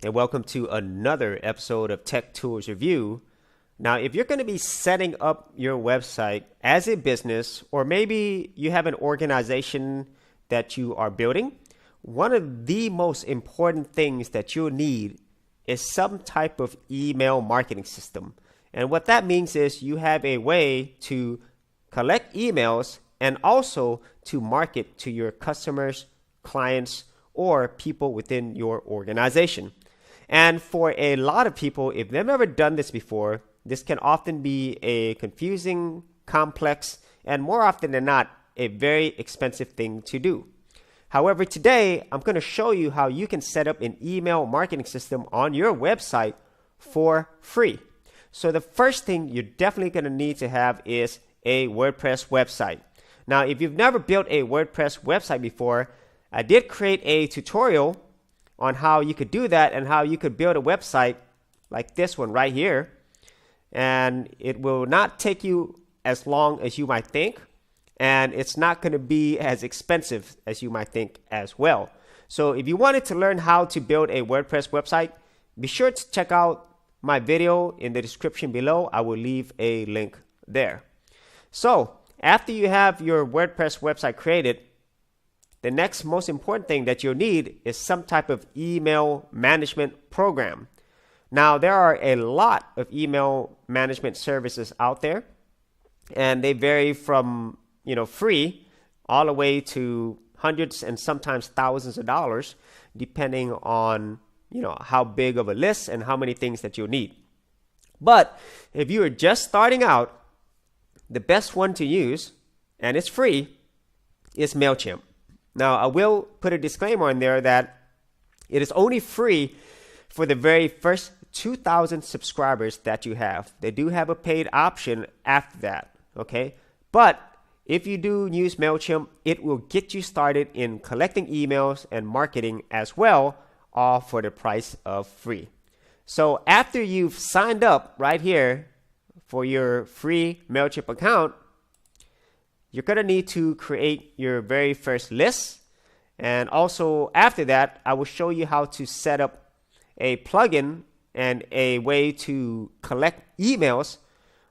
and welcome to another episode of Tech Tools Review. Now, if you're going to be setting up your website as a business, or maybe you have an organization that you are building, one of the most important things that you'll need is some type of email marketing system. And what that means is you have a way to collect emails and also to market to your customers, clients, or people within your organization. And for a lot of people, if they've never done this before, this can often be a confusing, complex, and more often than not, a very expensive thing to do. However, today, I'm going to show you how you can set up an email marketing system on your website for free. So the first thing you're definitely going to need to have is a WordPress website. Now, if you've never built a WordPress website before, I did create a tutorial on how you could do that and how you could build a website like this one right here. And it will not take you as long as you might think, and it's not going to be as expensive as you might think as well. So if you wanted to learn how to build a WordPress website, be sure to check out my video in the description below. I will leave a link there. So after you have your WordPress website created, the next most important thing that you'll need is some type of email management program. Now, there are a lot of email management services out there, and they vary from, free all the way to hundreds and sometimes thousands of dollars, depending on, how big of a list and how many things that you'll need. But if you are just starting out, the best one to use, and it's free, is MailChimp. Now, I will put a disclaimer in there that it is only free for the very first 2,000 subscribers that you have. They do have a paid option after that, okay? But if you do use MailChimp, it will get you started in collecting emails and marketing as well, all for the price of free. So after you've signed up right here for your free MailChimp account, you're going to need to create your very first list. And also after that, I will show you how to set up a plugin and a way to collect emails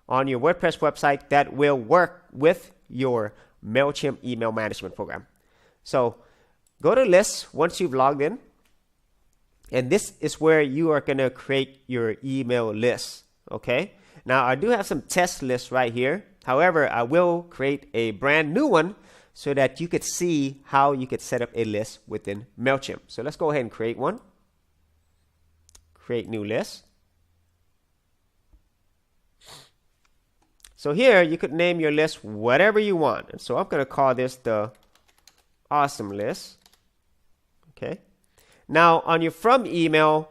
on your WordPress website that will work with your MailChimp email management program. So go to lists once you've logged in. And this is where you are going to create your email list. Okay. Now, I do have some test lists right here. However, I will create a brand new one so that you could see how you could set up a list within MailChimp. So let's go ahead and create one. Create new list. So here you could name your list whatever you want. And so I'm going to call this the awesome list. Okay. Now on your from email,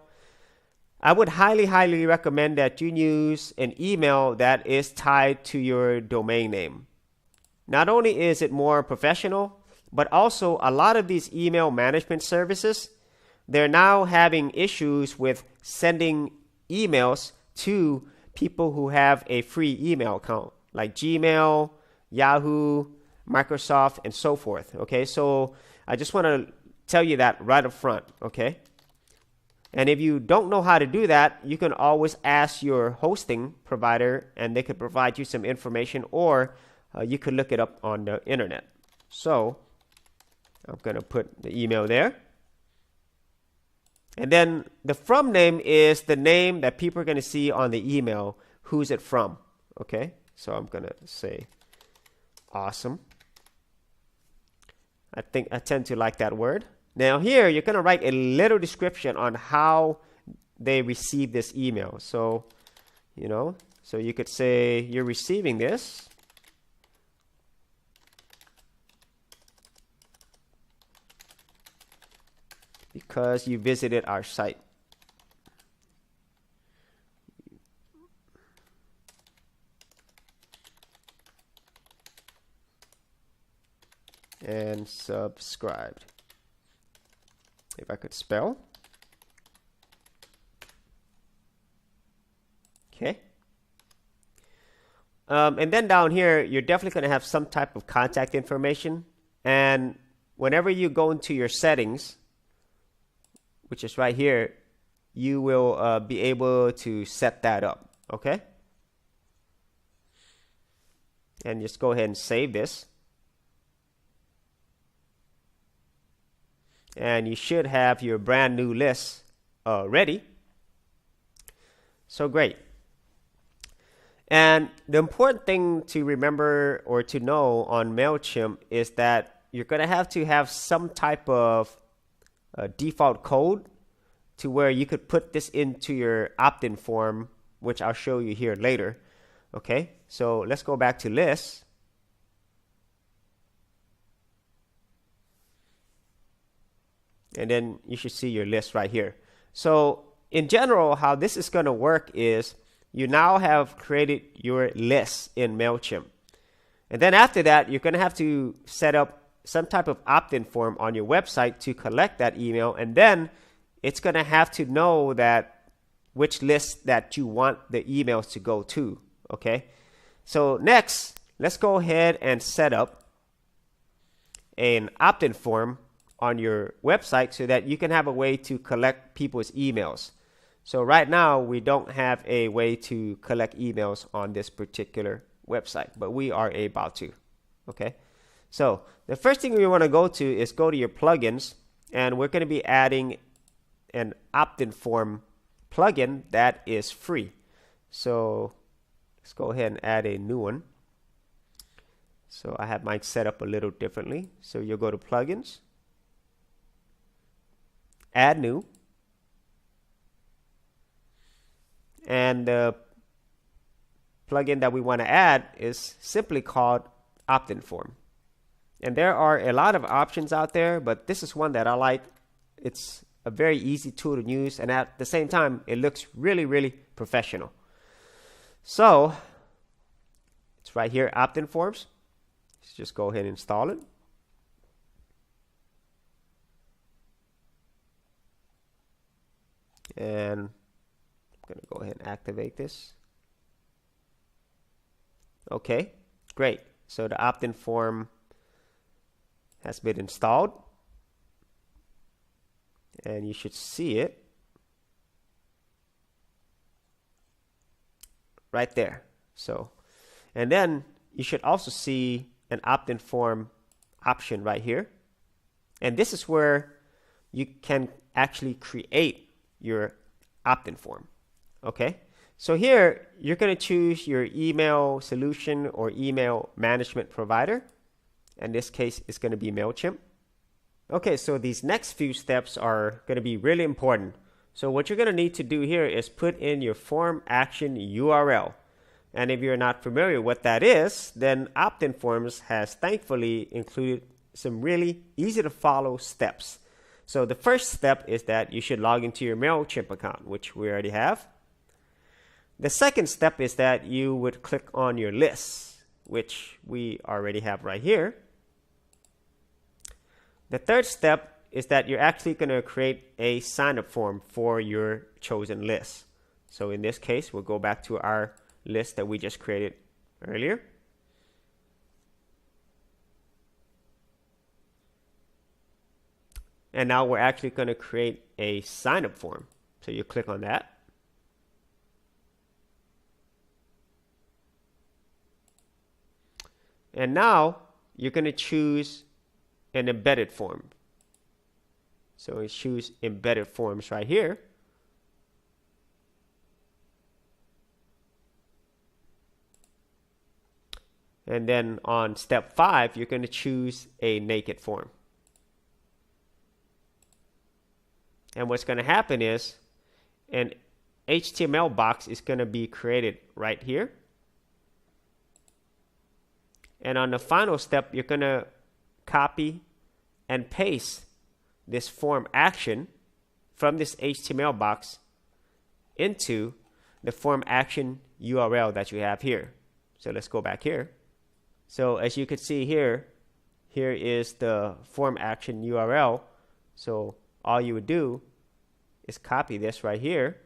I would highly recommend that you use an email that is tied to your domain name. Not only is it more professional, but also a lot of these email management services, they're now having issues with sending emails to people who have a free email account, like Gmail, Yahoo, Microsoft, and so forth. Okay, so I just want to tell you that right up front. Okay, and if you don't know how to do that, you can always ask your hosting provider, and they could provide you some information, or you could look it up on the internet. So I'm going to put the email there. And then the from name is the name that people are going to see on the email. Who's it from? Okay, so I'm going to say awesome. I tend to like that word. Now here, you're going to write a little description on how they receive this email. So, so you could say you're receiving this because you visited our site. And subscribed. If I could spell. Okay. And then down here, you're definitely going to have some type of contact information. And whenever you go into your settings, which is right here, you will be able to set that up. Okay. And just go ahead and save this. And you should have your brand new list ready. So great. And the important thing to remember or to know on MailChimp is that you're going to have some type of default code to where you could put this into your opt-in form, which I'll show you here later. Okay, so let's go back to lists. And then you should see your list right here. So in general, how this is going to work is you now have created your list in MailChimp. And then after that, you're going to have to set up some type of opt-in form on your website to collect that email. And then it's going to have to know that which list that you want the emails to go to. Okay. So next, let's go ahead and set up an opt-in form on your website so that you can have a way to collect people's emails. So right now we don't have a way to collect emails on this particular website, but we are about to. Okay. So the first thing we want to go to is go to your plugins, and we're going to be adding an opt-in form plugin that is free. So let's go ahead and add a new one. So I have mine set up a little differently. So you'll go to plugins, add new, and the plugin that we want to add is simply called Optin Form. And there are a lot of options out there, but this is one that I like. It's a very easy tool to use, and at the same time, it looks really, really professional. So it's right here, Optin Forms. Let's just go ahead and install it. And I'm going to go ahead and activate this. Okay, great. So the opt-in form has been installed, and you should see it right there. So, and then you should also see an opt-in form option right here. And this is where you can actually create your opt-in form. Okay, so here you're going to choose your email solution or email management provider. In this case, it's going to be MailChimp. Okay, so these next few steps are going to be really important. So what you're going to need to do here is put in your form action URL. And if you're not familiar with what that is, then Optin Forms has thankfully included some really easy to follow steps. So the first step is that you should log into your MailChimp account, which we already have. The second step is that you would click on your list, which we already have right here. The third step is that you're actually going to create a sign-up form for your chosen list. So in this case, we'll go back to our list that we just created earlier. And now we're actually going to create a sign-up form. So you click on that. And now you're going to choose an embedded form. So we choose embedded forms right here. And then on step 5, you're going to choose a naked form. And what's going to happen is an HTML box is going to be created right here. And on the final step, you're going to copy and paste this form action from this HTML box into the form action URL that you have here. So let's go back here. So as you can see here, here is the form action URL. So all you would do is copy this right here.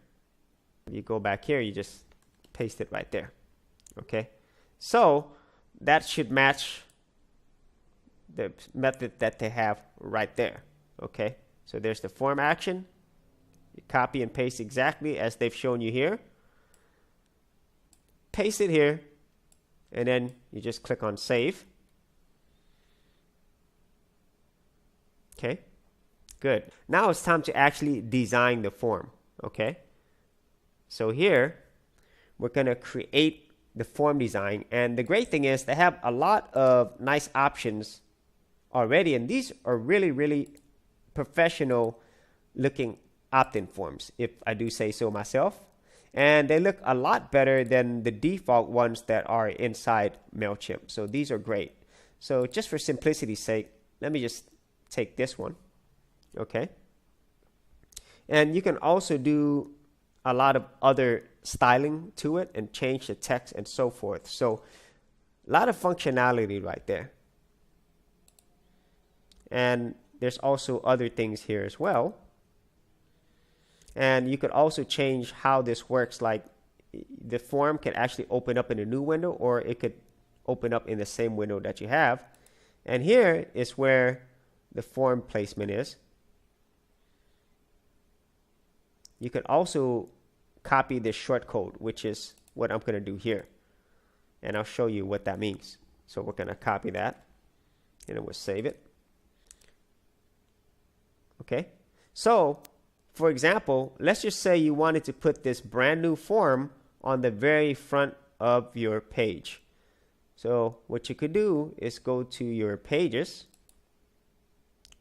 If you go back here, you just paste it right there. Okay. So that should match the method that they have right there. Okay. So there's the form action You copy and paste exactly as they've shown you here. Paste it here, and then you just click on save. Okay, good. Now it's time to actually design the form. Okay, so here we're going to create the form design, and the great thing is they have a lot of nice options already, and these are really professional looking opt-in forms, if I do say so myself. And they look a lot better than the default ones that are inside MailChimp. So these are great. So just for simplicity's sake, let me just take this one. Okay. And you can also do a lot of other styling to it and change the text and so forth. So a lot of functionality right there. And there's also other things here as well. And you could also change how this works, like the form can actually open up in a new window, or it could open up in the same window that you have. And here is where the form placement is. You can also copy this shortcode, which is what I'm going to do here. And I'll show you what that means. So we're going to copy that, and then we'll save it. Okay, so for example, let's just say you wanted to put this brand new form on the very front of your page. So what you could do is go to your pages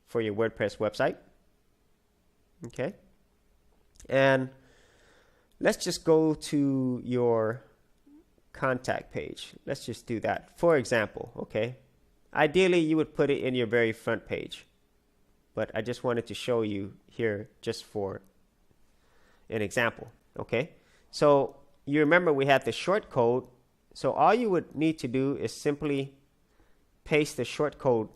for your WordPress website. Okay, and let's just go to your contact page. Let's just do that. For example, okay, ideally you would put it in your very front page, but I just wanted to show you here just for an example. Okay, so you remember we had the short code. So all you would need to do is simply paste the short code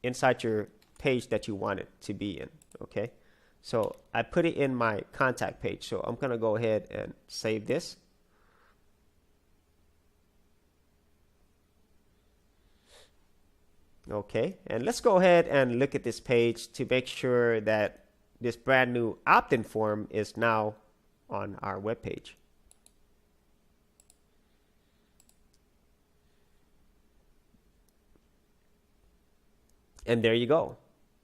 inside your page that you want it to be in. Okay, so I put it in my contact page. So I'm gonna go ahead and save this. Okay, and let's go ahead and look at this page to make sure that this brand new opt-in form is now on our web page. And there you go.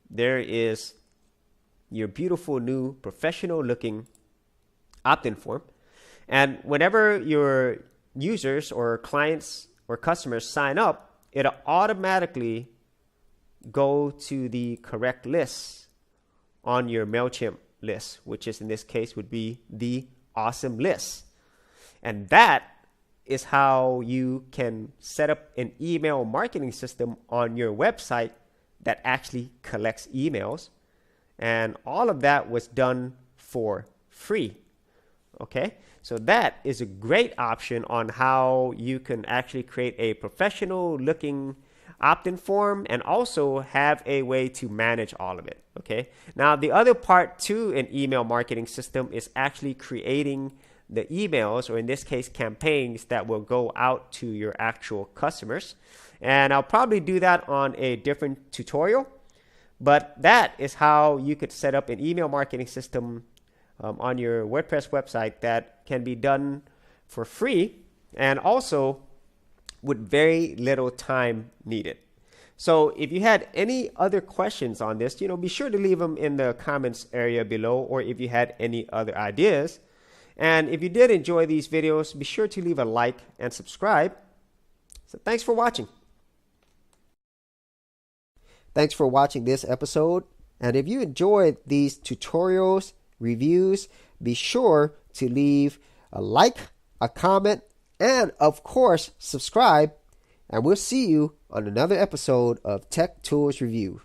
There is your beautiful new professional looking opt-in form. And whenever your users or clients or customers sign up, it'll automatically go to the correct list on your MailChimp list, which is in this case would be the awesome list. And that is how you can set up an email marketing system on your website that actually collects emails. And all of that was done for free. Okay, so that is a great option on how you can actually create a professional looking opt-in form and also have a way to manage all of it. Okay, now the other part to an email marketing system is actually creating the emails, or in this case campaigns, that will go out to your actual customers. And I'll probably do that on a different tutorial, but that is how you could set up an email marketing system on your WordPress website that can be done for free and also with very little time needed. So if you had any other questions on this, be sure to leave them in the comments area below, or if you had any other ideas. And if you did enjoy these videos, be sure to leave a like and subscribe. So thanks for watching. Thanks for watching this episode. And if you enjoyed these tutorials, reviews, be sure to leave a like, a comment, and of course, subscribe. And we'll see you on another episode of Tech Tools Review.